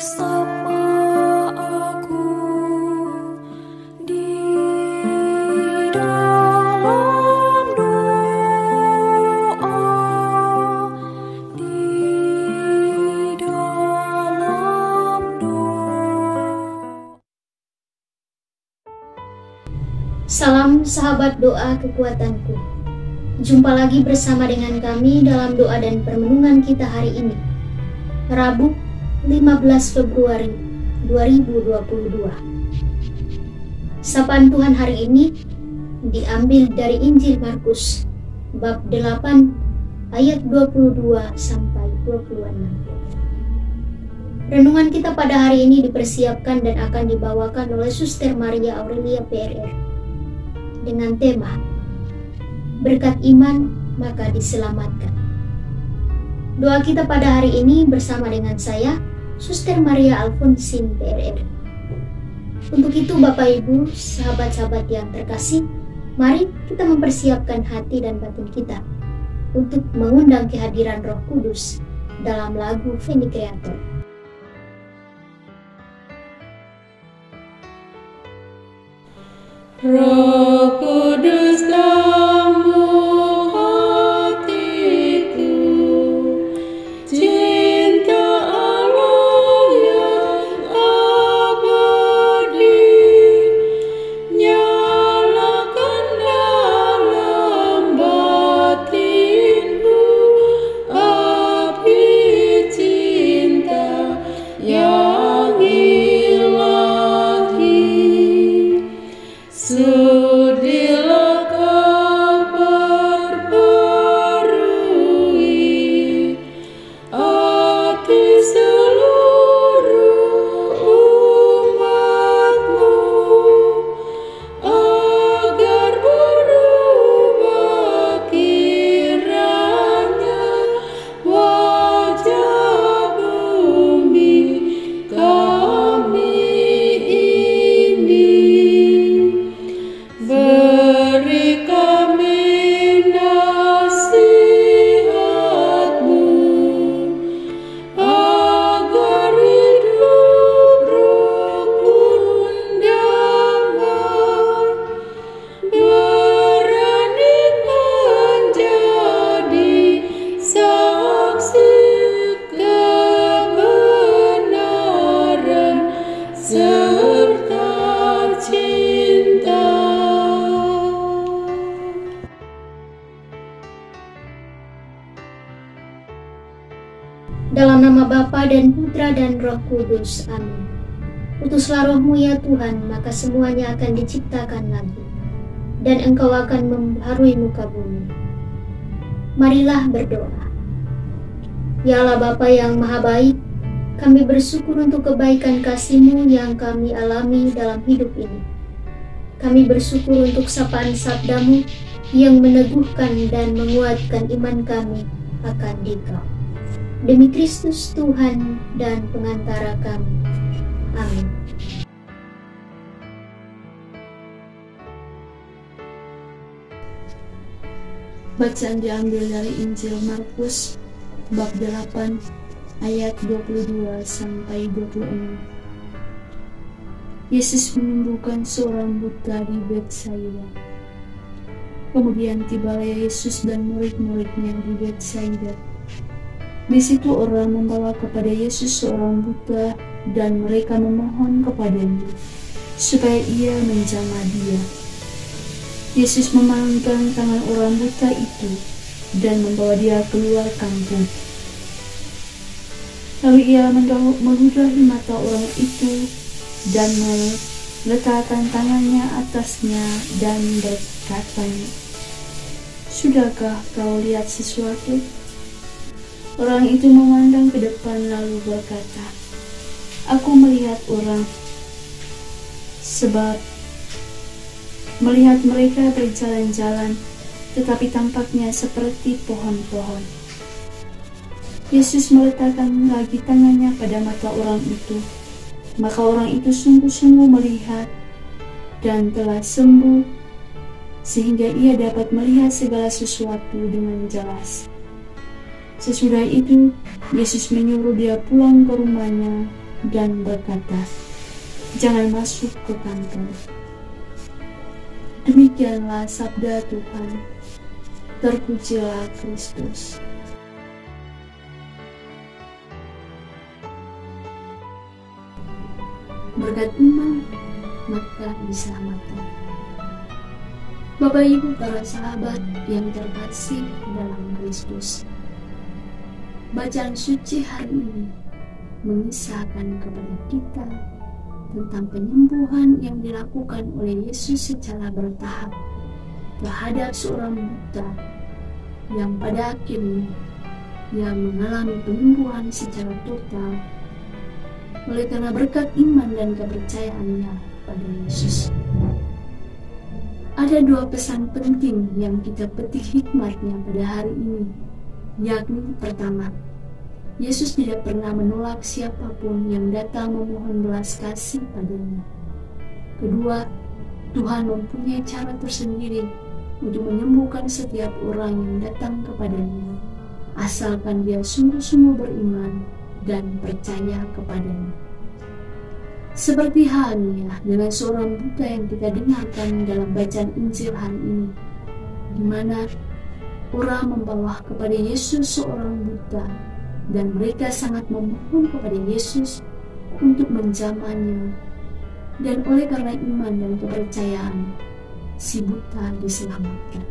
bersama aku di dalam doa, di dalam doa. Salam sahabat doa kekuatanku. Jumpa lagi bersama dengan kami dalam doa dan permenungan kita hari ini, Rabu 15 Februari 2022. Sapaan Tuhan hari ini diambil dari Injil Markus bab 8 ayat 22 sampai 26. Renungan kita pada hari ini dipersiapkan dan akan dibawakan oleh Suster Maria Aurelia PRR dengan tema Berkat Iman Maka Diselamatkan. Doa kita pada hari ini bersama dengan saya, Suster Maria Alfonsin PRR. Untuk itu Bapak Ibu, sahabat-sahabat yang terkasih, mari kita mempersiapkan hati dan batin kita untuk mengundang kehadiran Roh Kudus dalam lagu Veni Creator. Roh Kudus tamu hatiku, cinta Allah yang abadi, nyalakan dalam batinku api cinta yang ilahi. Sudilah kau perbarui hati seluruh umatmu, agar berubah kiranya wajah bumi kami ini. Beri kami nasihat-Mu, agar hidup rukun damai, berani menjadi saksi kebenaran serta cinta. Dalam nama Bapa dan Putra dan Roh Kudus. Amin. Utuslah Roh-Mu ya Tuhan, maka semuanya akan diciptakan lagi, dan Engkau akan membaharui muka bumi. Marilah berdoa. Ya Allah Bapa yang Maha Baik, kami bersyukur untuk kebaikan kasih-Mu yang kami alami dalam hidup ini. Kami bersyukur untuk sapaan sabda-Mu yang meneguhkan dan menguatkan iman kami akan Dikau. Demi Kristus Tuhan dan pengantara kami. Amin. Bacaan diambil dari Injil Markus bab 8 ayat 22 sampai 26. Yesus menyembuhkan seorang buta di Betsaida. Kemudian tibalah Yesus dan murid-muridnya di Betsaida. Di situ orang membawa kepada Yesus seorang buta dan mereka memohon kepadanya supaya ia menjamah dia. Yesus memalingkan tangan orang buta itu dan membawa dia keluar kampung. Lalu ia meludahi mata orang itu dan meletakkan tangannya atasnya dan berkatanya, "Sudahkah kau lihat sesuatu?" Orang itu memandang ke depan lalu berkata, "Aku melihat orang, sebab melihat mereka berjalan-jalan, tetapi tampaknya seperti pohon-pohon." Yesus meletakkan lagi tangannya pada mata orang itu, maka orang itu sungguh-sungguh melihat dan telah sembuh, sehingga ia dapat melihat segala sesuatu dengan jelas. Sesudah itu, Yesus menyuruh dia pulang ke rumahnya dan berkata, "Jangan masuk ke kantor." Demikianlah sabda Tuhan. Terpujilah Kristus. Berkat iman, maka diselamatkan. Bapak Ibu para sahabat yang terkasih dalam Kristus, bacaan suci hari ini mengisahkan kepada kita tentang penyembuhan yang dilakukan oleh Yesus secara bertahap terhadap seorang buta yang pada akhirnya ia mengalami penyembuhan secara total oleh karena berkat iman dan kepercayaannya pada Yesus. Ada dua pesan penting yang kita petik hikmatnya pada hari ini, yakni pertama, Yesus tidak pernah menolak siapapun yang datang memohon belas kasih padanya. Kedua, Tuhan mempunyai cara tersendiri untuk menyembuhkan setiap orang yang datang kepadanya, asalkan dia sungguh-sungguh beriman dan percaya kepadanya. Seperti halnya dengan seorang buta yang kita dengarkan dalam bacaan Injil hari ini, di mana orang membawa kepada Yesus seorang buta dan mereka sangat memohon kepada Yesus untuk menjamahnya, dan oleh karena iman dan kepercayaan si buta diselamatkan.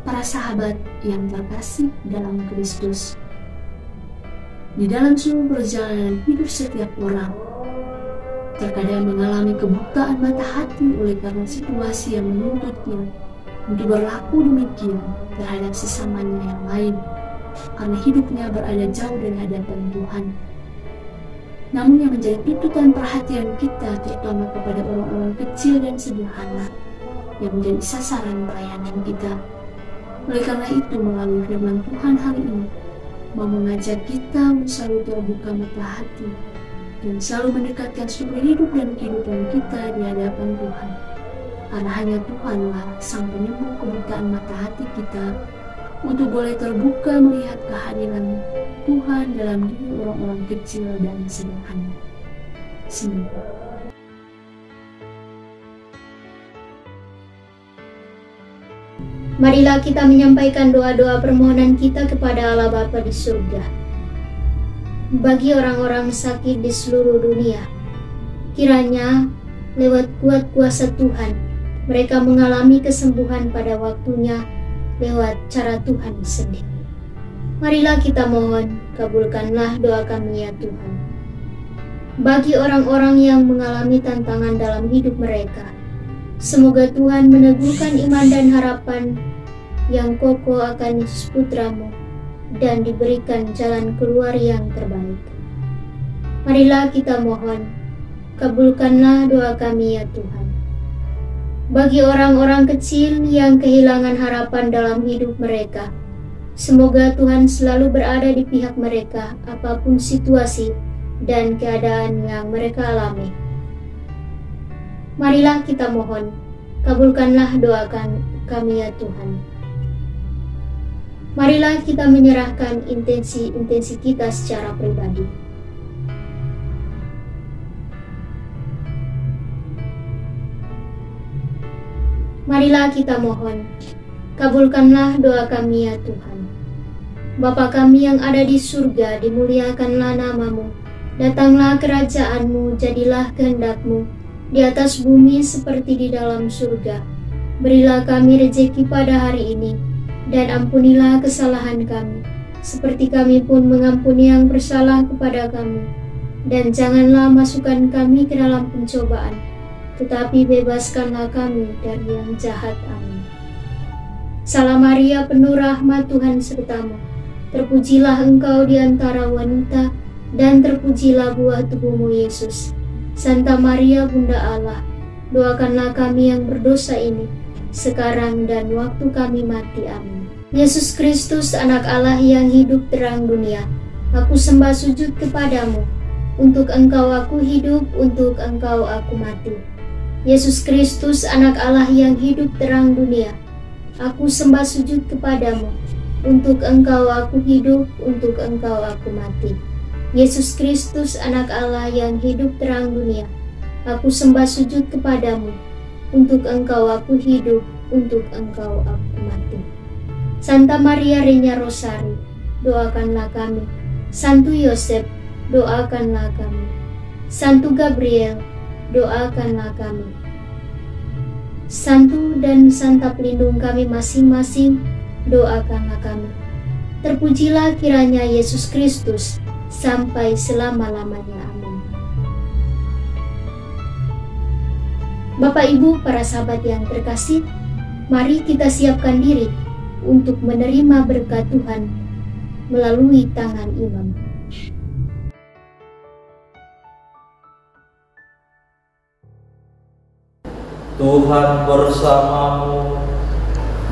Para sahabat yang terkasih dalam Kristus, di dalam seluruh perjalanan hidup setiap orang terkadang mengalami kebutaan mata hati oleh karena situasi yang menuntutnya untuk berlaku demikian terhadap sesamanya yang lain, karena hidupnya berada jauh dari hadapan Tuhan. Namun yang menjadi tuntutan perhatian kita terutama kepada orang-orang kecil dan sederhana yang menjadi sasaran pelayanan kita. Oleh karena itu, melalui firman Tuhan hari ini mau mengajak kita untuk selalu terbuka mata hati dan selalu mendekatkan seluruh hidup dan kehidupan kita di hadapan Tuhan, karena hanya Tuhanlah sang penyembuh kebutaan mata hati kita untuk boleh terbuka melihat kehadiran Tuhan dalam diri orang-orang kecil dan sederhana. Semoga marilah kita menyampaikan doa-doa permohonan kita kepada Allah Bapa di surga. Bagi orang-orang sakit di seluruh dunia, kiranya lewat kuat kuasa Tuhan, mereka mengalami kesembuhan pada waktunya lewat cara Tuhan sendiri. Marilah kita mohon, kabulkanlah doa kami ya Tuhan. Bagi orang-orang yang mengalami tantangan dalam hidup mereka, semoga Tuhan meneguhkan iman dan harapan yang kokoh akan Yesus Putramu dan diberikan jalan keluar yang terbaik. Marilah kita mohon, kabulkanlah doa kami ya Tuhan. Bagi orang-orang kecil yang kehilangan harapan dalam hidup mereka, semoga Tuhan selalu berada di pihak mereka apapun situasi dan keadaan yang mereka alami. Marilah kita mohon, kabulkanlah doa kami ya Tuhan. Marilah kita menyerahkan intensi kita secara pribadi. Marilah kita mohon, kabulkanlah doa kami ya Tuhan. Bapa kami yang ada di surga, dimuliakanlah namamu. Datanglah kerajaanmu, jadilah kehendak-Mu di atas bumi seperti di dalam surga. Berilah kami rejeki pada hari ini, dan ampunilah kesalahan kami, seperti kami pun mengampuni yang bersalah kepada kami. Dan janganlah masukkan kami ke dalam pencobaan, tetapi bebaskanlah kami dari yang jahat. Amin. Salam Maria, penuh rahmat, Tuhan sertamu. Terpujilah engkau di antara wanita, dan terpujilah buah tubuhmu Yesus. Santa Maria, Bunda Allah, doakanlah kami yang berdosa ini, sekarang dan waktu kami mati. Amin. Yesus Kristus, anak Allah yang hidup terang dunia, aku sembah sujud kepadamu. Untuk engkau aku hidup, untuk engkau aku mati. Yesus Kristus, anak Allah yang hidup terang dunia, aku sembah sujud kepadamu. Untuk Engkau aku hidup, untuk Engkau aku mati. Yesus Kristus, anak Allah yang hidup terang dunia, aku sembah sujud kepadamu. Untuk Engkau aku hidup, untuk Engkau aku mati. Santa Maria Reina Rosari, doakanlah kami. Santo Yosef, doakanlah kami. Santo Gabriel, doakanlah kami. Santo dan Santa pelindung kami masing-masing, doakanlah kami. Terpujilah kiranya Yesus Kristus sampai selama-lamanya. Amin. Bapak Ibu, para sahabat yang terkasih, mari kita siapkan diri untuk menerima berkat Tuhan melalui tangan imam. Tuhan bersamamu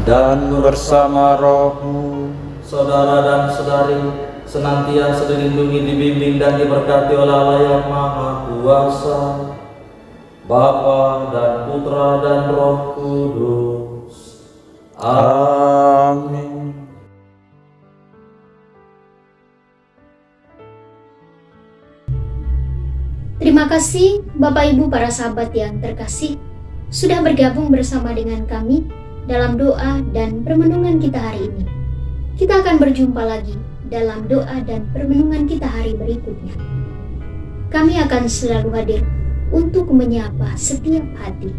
dan bersama rohmu. Saudara dan saudari, senantiasa dilindungi, dibimbing dan diberkati oleh Allah yang Maha Kuasa, Bapa dan Putra dan Roh Kudus. Amin. Terima kasih Bapak Ibu para sahabat yang terkasih sudah bergabung bersama dengan kami dalam doa dan permenungan kita hari ini. Kita akan berjumpa lagi dalam doa dan permenungan kita hari berikutnya. Kami akan selalu hadir untuk menyapa setiap hati.